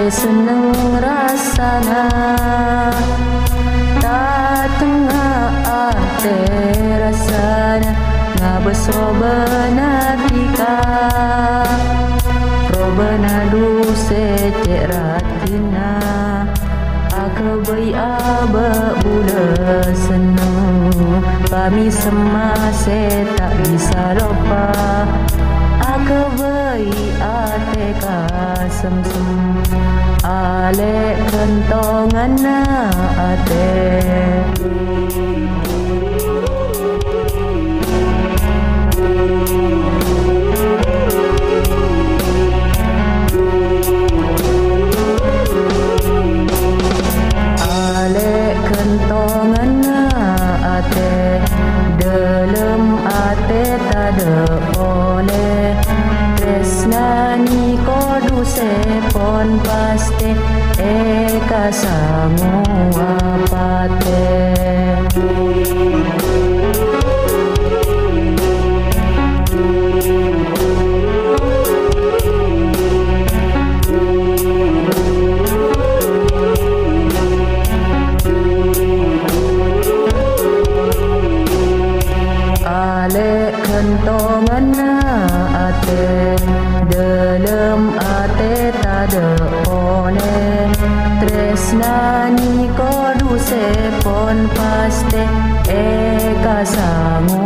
seneng rasana tak tengah ate rasana ngabes robana tika robana duse cek ratina akabai aba bula seneng kami semase tak bisa lupa akabai ate kasem-sem ale kentongan na ate ale kentongan na ate dalam ate tada oleh tresnani kodu sepon paste eka sangu apate ale kentongan na ate dalam ate tada oleh tresnani kodu sepon paste eka sangu